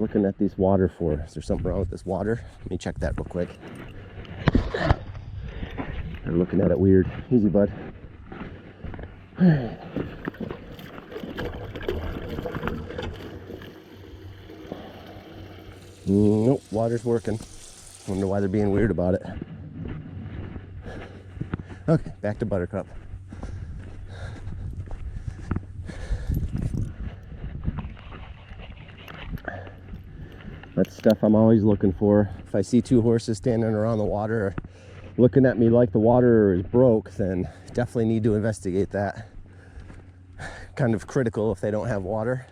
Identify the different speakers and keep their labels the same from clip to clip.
Speaker 1: Looking at this water for. Is there something wrong with this water? Let me check that real quick. They're looking at it weird. Easy, bud. Nope, water's working. Wonder why they're being weird about it. Okay, back to Buttercup. That's stuff I'm always looking for. If I see two horses standing around the water looking at me like the water is broke, then definitely need to investigate that. Kind of critical if they don't have water.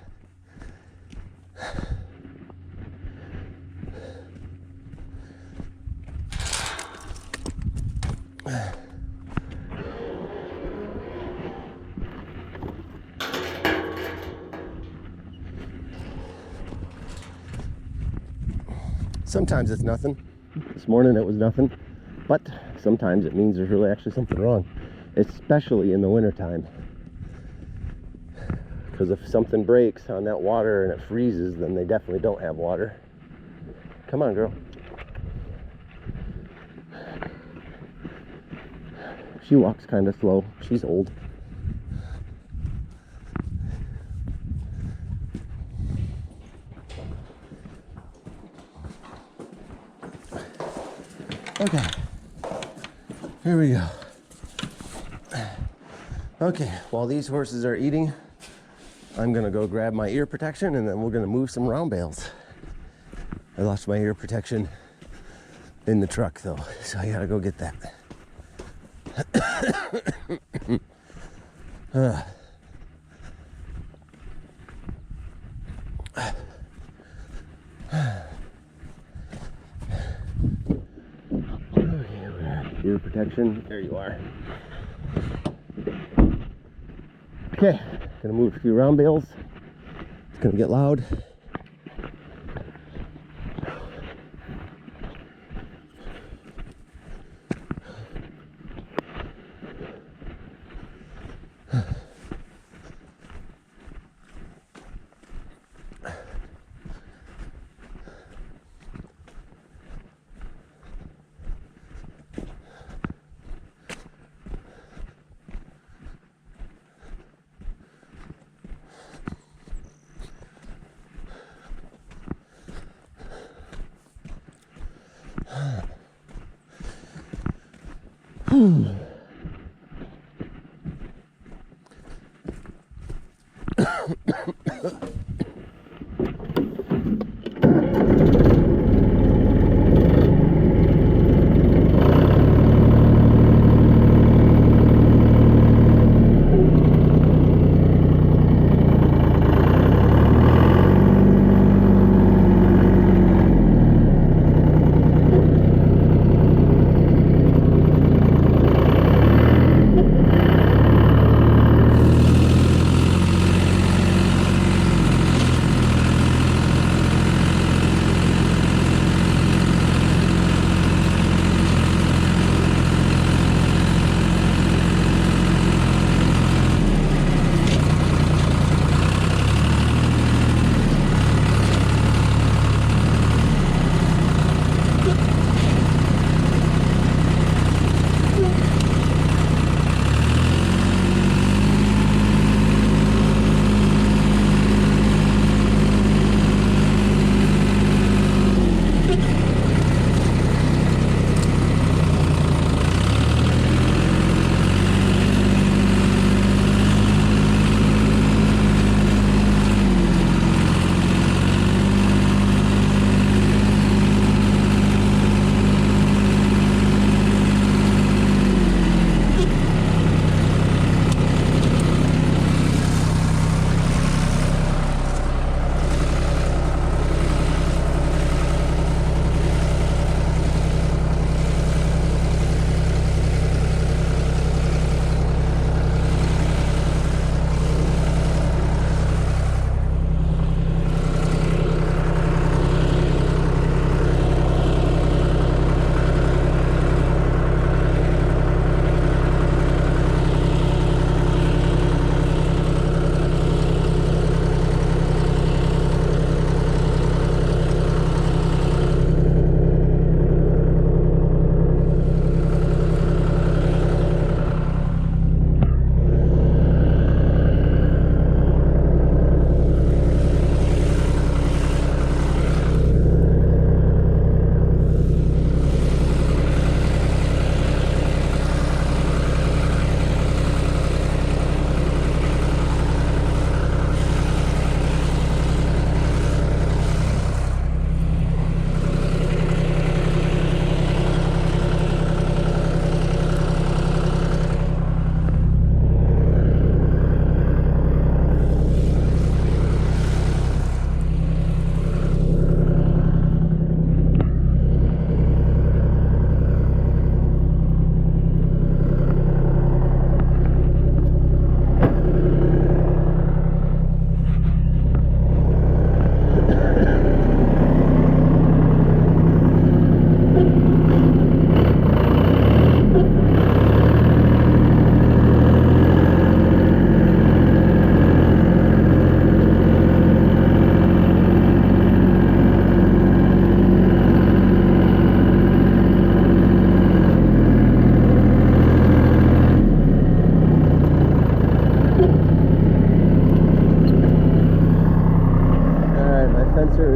Speaker 1: Sometimes it's nothing. This morning it was nothing, but sometimes it means there's really actually something wrong, especially in the wintertime. Because if something breaks on that water and it freezes, then they definitely don't have water. Come on, girl. She walks kind of slow. She's old. Okay, here we go. Okay, while these horses are eating, I'm gonna go grab my ear protection and then we're gonna move some round bales. I lost my ear protection in the truck though, so I gotta go get that. Ear protection, there you are. Okay, gonna move a few round bales. It's gonna get loud.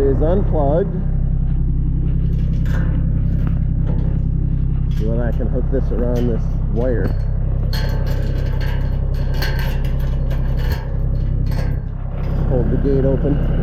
Speaker 1: is unplugged so that I can hook this around this wire. Hold the gate open.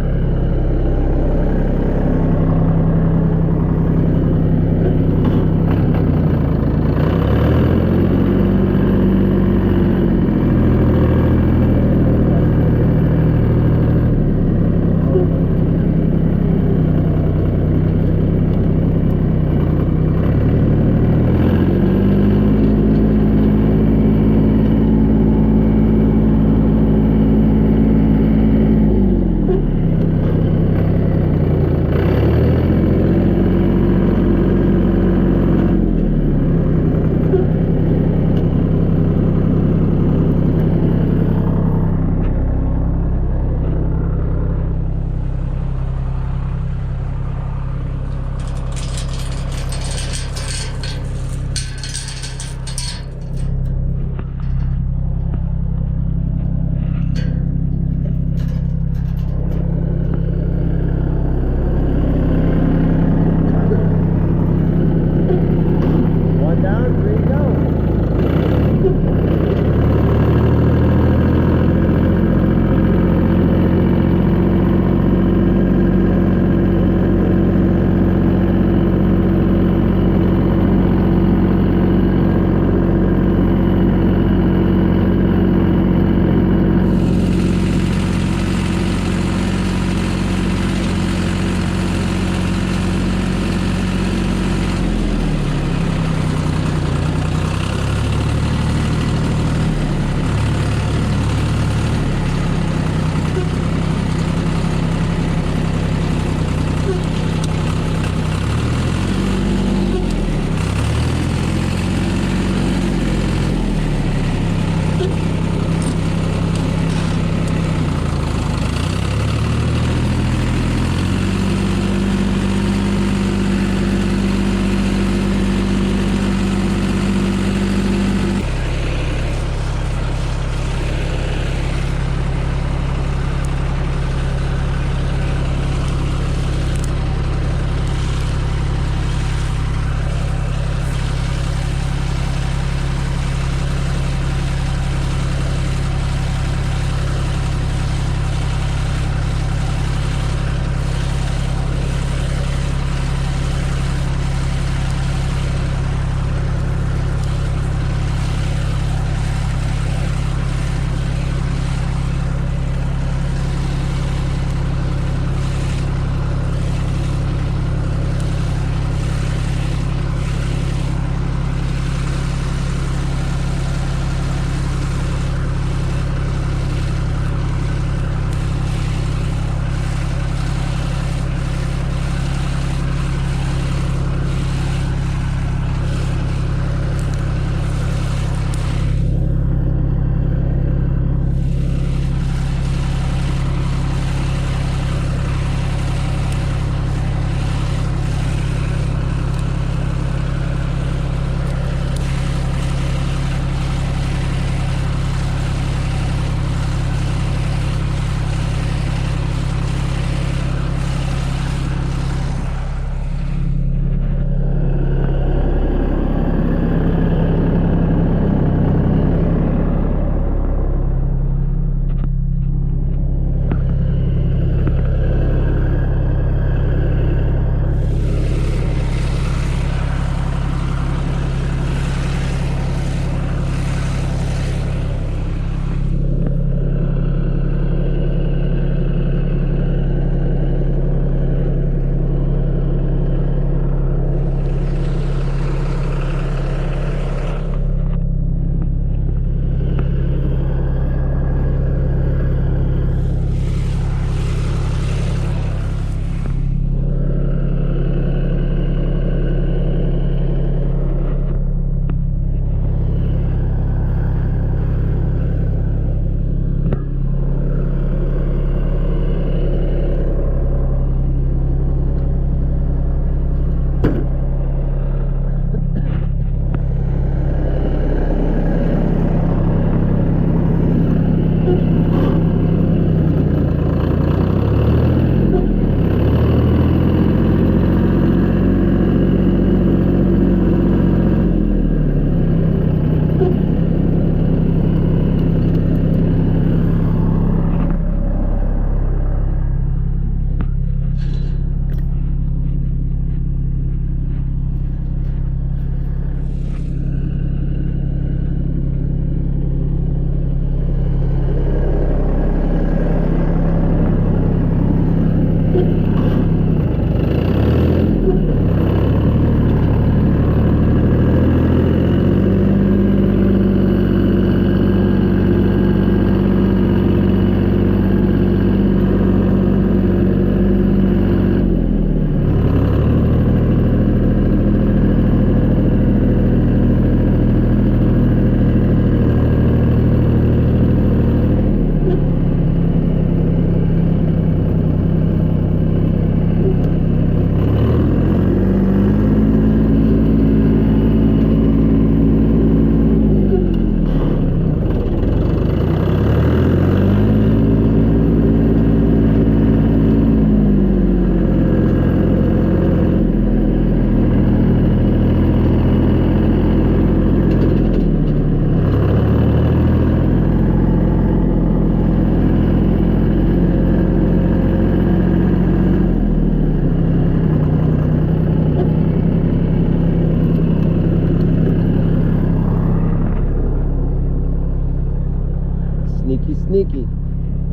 Speaker 1: sneaky.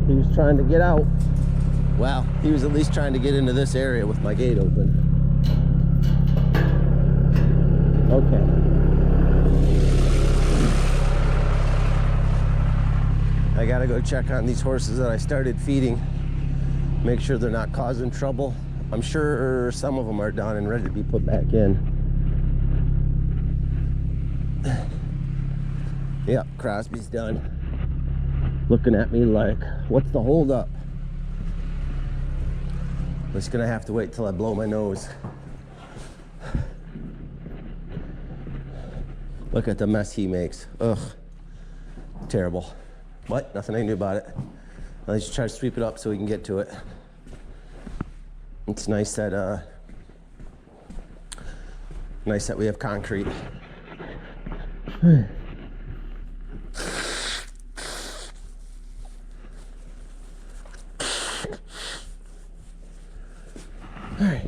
Speaker 1: He was trying to get out. Well, he was at least trying to get into this area with my gate open. Okay. I gotta go check on these horses that I started feeding. Make sure they're not causing trouble. I'm sure some of them are done and ready to be put back in. Yep, Crosby's done. Looking at me like, what's the hold up? I'm just gonna have to wait till I blow my nose. Look at the mess he makes. Ugh, terrible. But nothing I can do about it. I'll just try to sweep it up so we can get to it. It's nice that we have concrete. All right.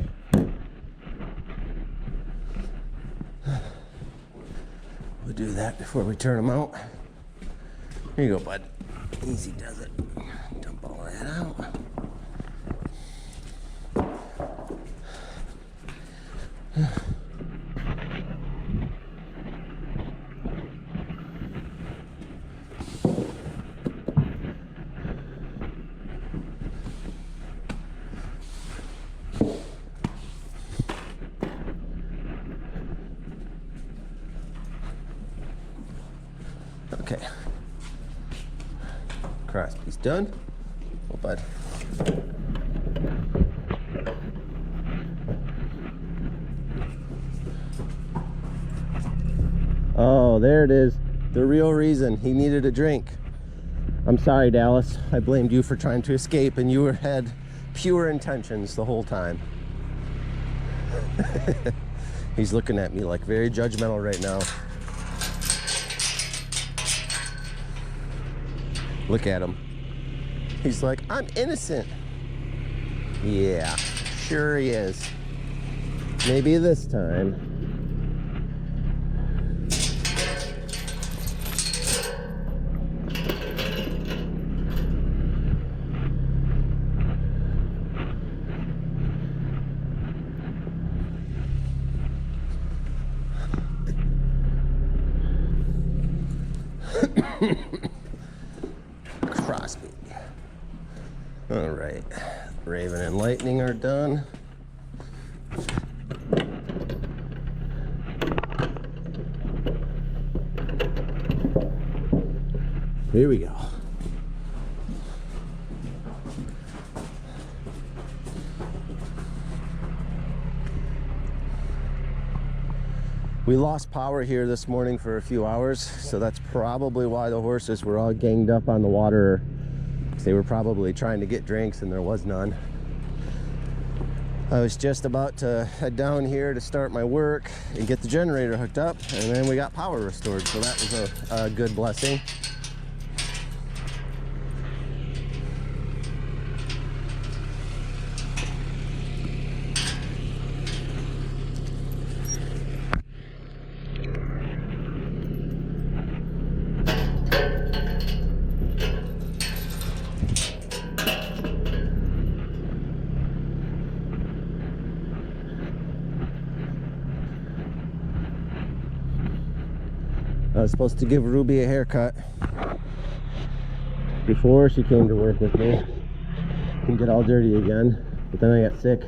Speaker 1: We'll do that before we turn them out. Here you go, bud. Easy does it. Dump all that out. Okay. Crosby's done. Oh, bud. Oh, there it is. The real reason he needed a drink. I'm sorry, Dallas. I blamed you for trying to escape, and you had pure intentions the whole time. He's looking at me like very judgmental right now. Look at him. He's like, I'm innocent. Yeah, sure he is. Maybe this time. Crosby. All right, Raven and Lightning are done. Here we go. We lost power here this morning for a few hours, so that's probably why the horses were all ganged up on the water. They were probably trying to get drinks and there was none. I was just about to head down here to start my work and get the generator hooked up, and then we got power restored, so that was a good blessing. I was supposed to give Ruby a haircut before she came to work with me and get all dirty again, but then I got sick.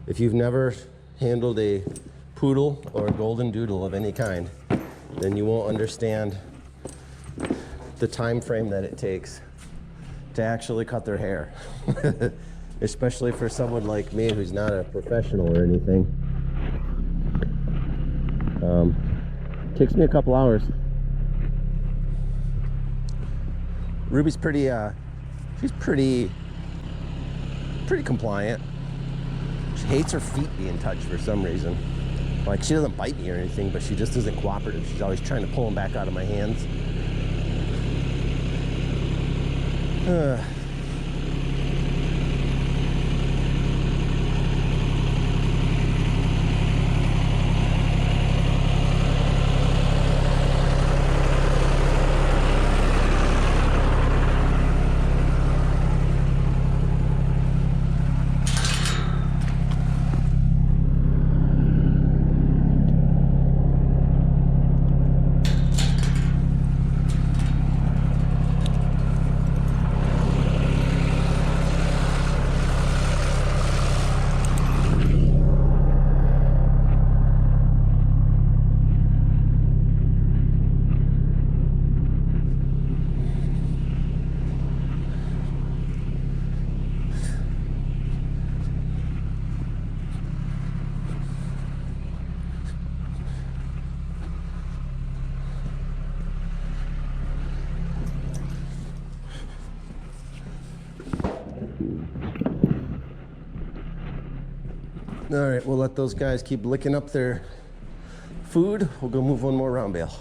Speaker 1: If you've never handled a poodle or a golden doodle of any kind, then you won't understand the time frame that it takes to actually cut their hair. Especially for someone like me who's not a professional or anything. Takes me a couple hours. Ruby's pretty, she's pretty compliant. She hates her feet being touched for some reason. Like, she doesn't bite me or anything, but she just isn't cooperative. She's always trying to pull them back out of my hands. All right, we'll let those guys keep licking up their food. We'll go move one more round bale.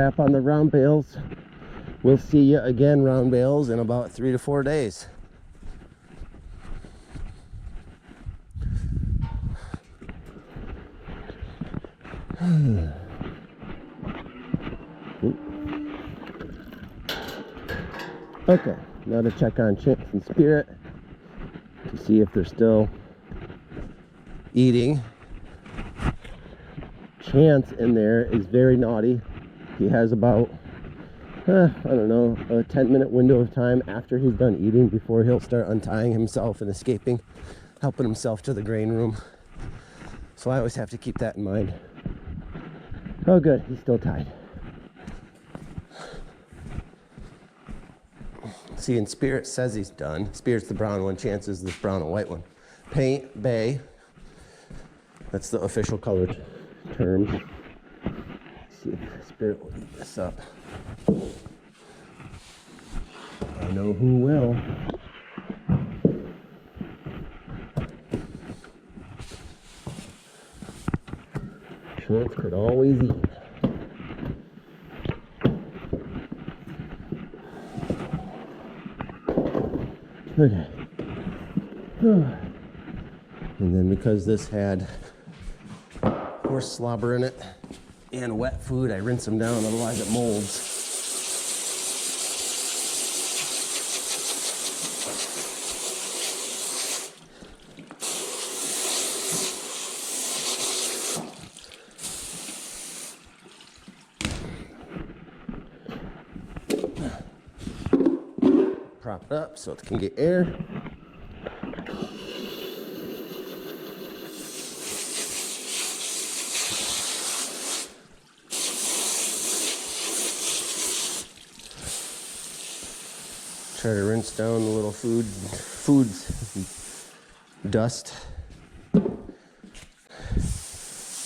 Speaker 1: wrap on the round bales. We'll see you again, round bales, in about 3 to 4 days. Okay, now to check on Chance and Spirit to see if they're still eating. Chance in there is very naughty. He has about, I don't know, a 10-minute window of time after he's done eating before he'll start untying himself and escaping, helping himself to the grain room. So I always have to keep that in mind. Oh good, he's still tied. See, and Spirit says he's done. Spirit's the brown one, Chance is the brown and white one. Paint, bay, that's the official color term. Let's see if Spirit will eat this up. I know who will. Chance could always eat. Okay. And then because this had horse slobber in it and wet food, I rinse them down, otherwise it molds. Prop it up so it can get air. Try to rinse down the little food dust.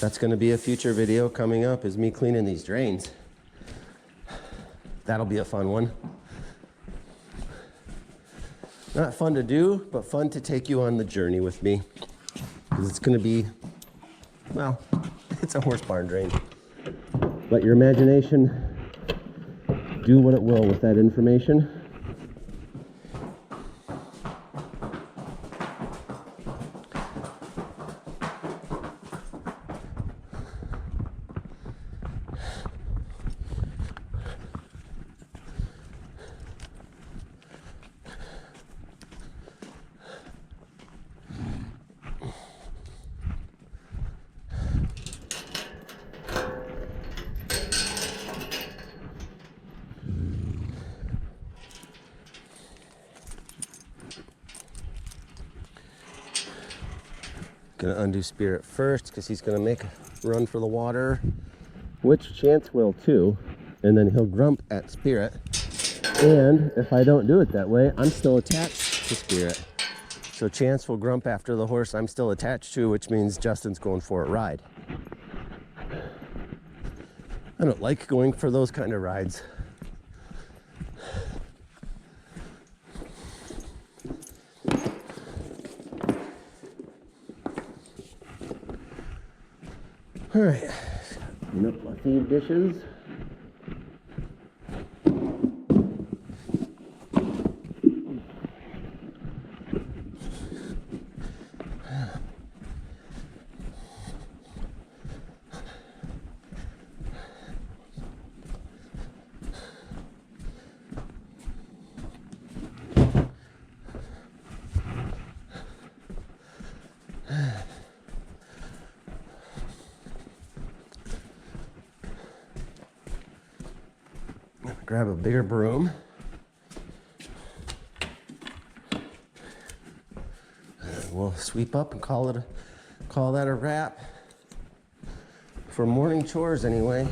Speaker 1: That's going to be a future video coming up, is me cleaning these drains. That'll be a fun one. Not fun to do, but fun to take you on the journey with me. Because it's going to be, well, it's a horse barn drain. Let your imagination do what it will with that information. Gonna undo Spirit first because he's gonna make a run for the water, which Chance will too, and then he'll grump at Spirit. And if I don't do it that way, I'm still attached to Spirit. So Chance will grump after the horse I'm still attached to, which means Justin's going for a ride. I don't like going for those kind of rides. All right, clean up my feed dishes. Grab a bigger broom. And we'll sweep up and call that a wrap for morning chores anyway.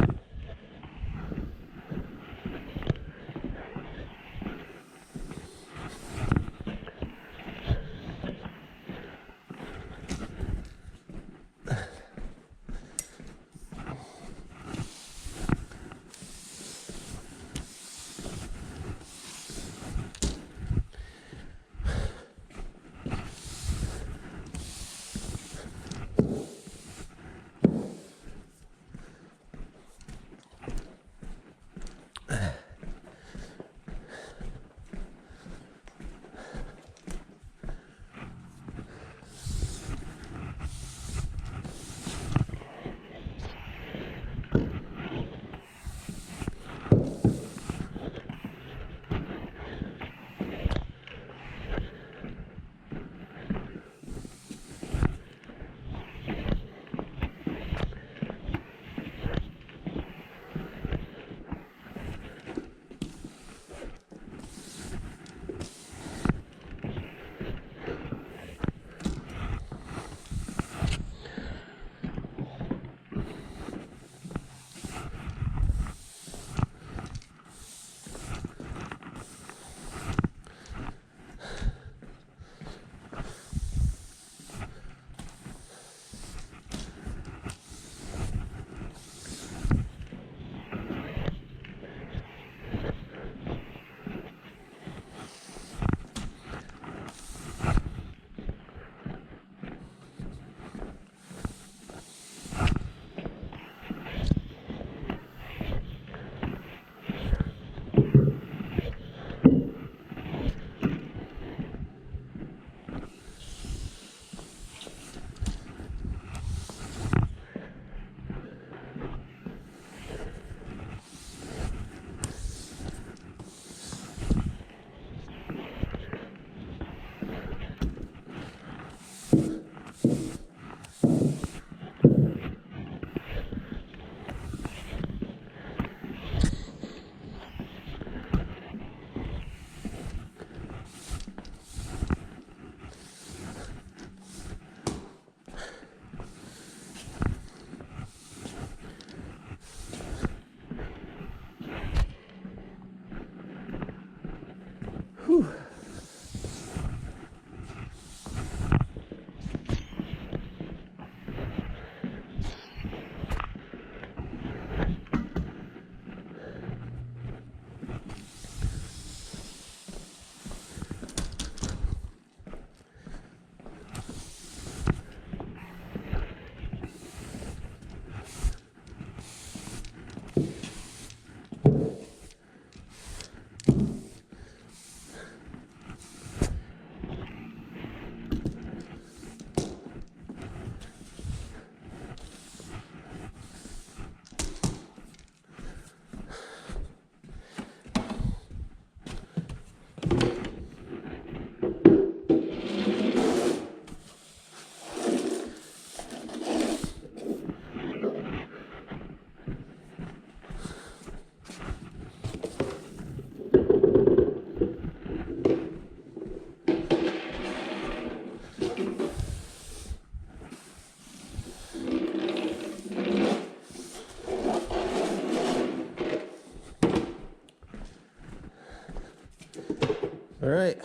Speaker 1: All right,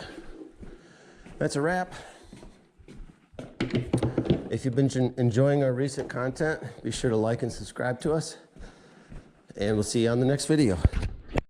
Speaker 1: that's a wrap. If you've been enjoying our recent content, be sure to like and subscribe to us, and we'll see you on the next video.